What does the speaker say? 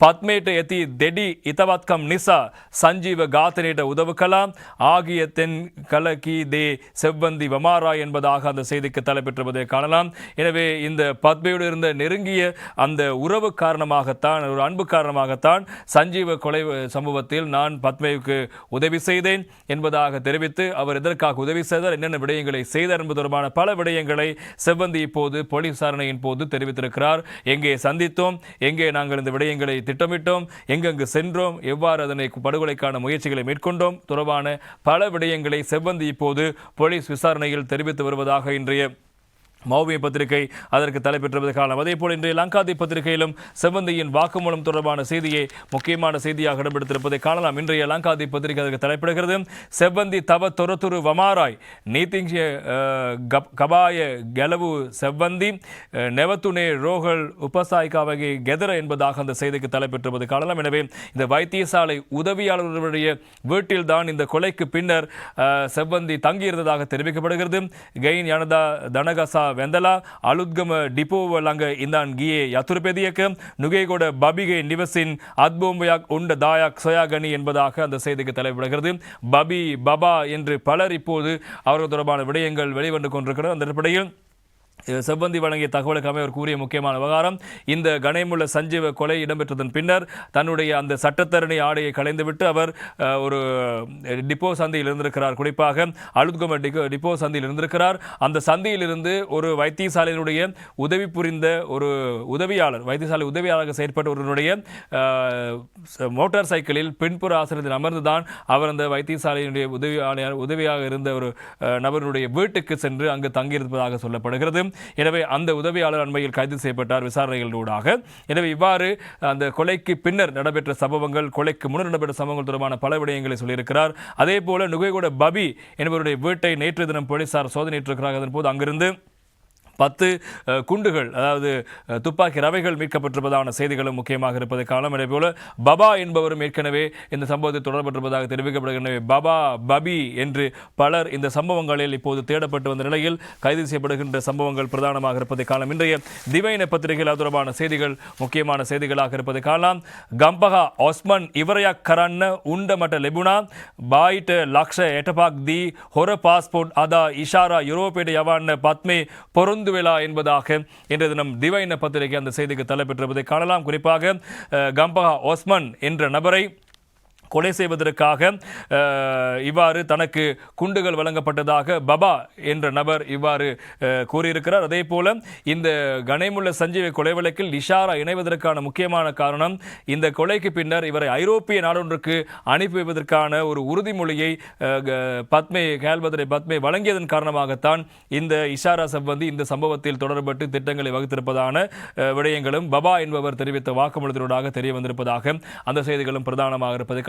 පත්මේට ඇති දෙඩි ඉතවත්කම් නිසා சஞ்சீவ காத்தனேட்ட உதவுக்கலாம் ஆகிய தென் கலகி செவ்வந்தி வமாரா என்பதாக அந்த செய்திக்கு தலைப்பெற்றிருப்பதை காணலாம். எனவே இந்த பத்மையோடு இருந்த நெருங்கிய அந்த உறவு காரணமாகத்தான், ஒரு அன்பு காரணமாகத்தான் சஞ்சீவ கொலை சம்பவத்தில் நான் பத்மைக்கு உதவி செய்தேன் என்பதாக தெரிவித்து அவர் எதற்காக உதவி செய்தார், என்னென்ன விடயங்களை செய்தார் என்பது தொடர்பான பல விடயங்களை செவ்வந்தி இப்போது போலீஸ் விசாரணையின் போது தெரிவித்திருக்கிறார். எங்கே சந்தித்தோம், எங்கே நாங்கள் இந்த விடயங்களை திட்டமிட்டோம், எங்கெங்கு சென்றோம், எவ்வாறு அதனை படுகொலைக்கான முயற்சிகளை மேற்கொண்டோம் தொடர்பான பல விடயங்களை செவ்வந்தி இப்போது போலீஸ் விசாரணையில் தெரிவித்து வருவதாக இன்றைய மௌமி பத்திரிகை அதற்கு தலைப்பெற்றுவது காலம். அதேபோல் இன்றைய லங்காதி பத்திரிகையிலும் செவ்வந்தியின் வாக்குமூலம் தொடர்பான செய்தியை முக்கியமான செய்தியாக இடம்பெடுத்திருப்பதை காணலாம். இன்றைய லங்காதி பத்திரிகை அதற்கு தலைப்பிடுகிறது. செவ்வந்தி தவ தொரத்துரு வமாராய் நீதிங் கபாய கெலவு செவ்வந்தி நெவத்துனே ரோகல் உபசாய்காவகை கெதர என்பதாக அந்த செய்திக்கு தலைப்பெற்றுவது காணலாம். எனவே இந்த வைத்தியசாலை உதவியாளர்களுடைய வீட்டில்தான் இந்த கொலைக்கு பின்னர் செவ்வந்தி தங்கியிருந்ததாக தெரிவிக்கப்படுகிறது. கெயின் யனதா தனகசா වෙඳලා අලුත්ගම ඩිපෝව ළඟ ඉඳන් ගියේ යතුරු පෙදියක நுகேகொட பபிகை நிவசின் அத்போம்பයක් உண்ட தாயாக் சோயாகனி என்பதாக அந்த செய்திக்கு தலைவிடுகிறது. பபி பபா என்று பலர் இப்போது அவர்கள் தொடர்பான விடயங்கள் வெளிவந்து கொண்டிருக்கிறது. அந்த அடிப்படையில் செவ்வந்தி வழங்கிய தகவலுக்காக அவர் கூறிய முக்கியமான விவகாரம், இந்த கணேமுள்ள சஞ்சீவ கொலை இடம்பெற்றதன் பின்னர் தன்னுடைய அந்த சட்டத்தரணி ஆடையை களைந்துவிட்டு அவர் ஒரு டிப்போ சந்தையில் இருந்திருக்கிறார். குறிப்பாக அலுத்கம டிப்போ சந்தையில் இருந்திருக்கிறார். அந்த சந்தையிலிருந்து ஒரு வைத்தியசாலையினுடைய உதவி புரிந்த ஒரு உதவியாளர், வைத்தியசாலை உதவியாளராக செயற்பட்ட ஒருவருடைய மோட்டார் சைக்கிளில் பின்புற ஆசிரியத்தில் அமர்ந்துதான் அவர் அந்த வைத்தியசாலையினுடைய உதவியாக இருந்த ஒரு நபருடைய வீட்டுக்கு சென்று அங்கு தங்கியிருப்பதாக சொல்லப்படுகிறது. எனவே அந்த உதவியாளர் அண்மையில் கைது செய்யப்பட்டார் விசாரணைகளூடாக. எனவே இவ்வாறு அந்த கொலைக்கு பின்னர் நடைபெற்ற சம்பவங்கள், கொலைக்கு முன்னர் நடைபெற்ற சம்பவங்கள் தொடர்பான பல விடயங்களை சொல்லியிருக்கிறார். அதே போல நுகேகொட பபி என்பவருடைய வீட்டை நேற்று தினம் போலீசார் சோதனையிட்டிருக்கிறார்கள். அதன் போது அங்கிருந்து 10 குண்டுகள், அதாவது துப்பாக்கி ரவைகள் மீட்கப்பட்டிருப்பதான செய்திகளும் முக்கியமாக இருப்பதை காணலாம். அதேபோல பபா என்பவரும் ஏற்கனவே இந்த சம்பவத்தில் தொடர்பட்டிருப்பதாக தெரிவிக்கப்படுகின்றன. பபா பபி என்று பலர் இந்த சம்பவங்களில் இப்போது தேடப்பட்டு வந்த நிலையில் கைது செய்யப்படுகின்ற சம்பவங்கள் பிரதானமாக இருப்பதை காணலாம். இன்றைய திவைன பத்திரிகையில் தொடர்பான செய்திகள் முக்கியமான செய்திகளாக இருப்பதை காணலாம். கம்பகா ஒஸ்மன் இவரையா கரන්න உண்ட மட்ட லெபுனா பாயிட்ட லக்ஷ எட்டபாக் தி ஹொர பாஸ்போர்ட் அதா இஷாரா யூரோப்பேட யவான பத்மே பொருந்து வேளா என்பதாக இன்றைய தினம் திவைன பத்திரிகை அந்த செய்திக்கு தலைப்பெற்றிருப்பதை காணலாம். குறிப்பாக கம்பகா ஒஸ்மன் என்ற நபரை கொலை செய்வதற்காக இவ்வாறு தனக்கு குண்டுகள் வழங்கப்பட்டதாக பபா என்ற நபர் இவ்வாறு கூறியிருக்கிறார். அதே போல இந்த கணேமுள்ள சஞ்சீவ கொலை வழக்கில் இஷாரா இணைவதற்கான முக்கியமான காரணம், இந்த கொலைக்கு பின்னர் இவரை ஐரோப்பிய நாடொன்றுக்கு அனுப்பி வைப்பதற்கான ஒரு உறுதிமொழியை பத்மே வழங்கியதன் காரணமாகத்தான் இந்த இஷாரா செவ்வந்தி இந்த சம்பவத்தில் தொடர்பட்டு திட்டங்களை வகுத்திருப்பதான விடயங்களும் பபா என்பவர் தெரிவித்த வாக்குமூலத்தினூடாக தெரிய வந்திருப்பதாக அந்த செய்திகளும் பிரதானமாக இருப்பது.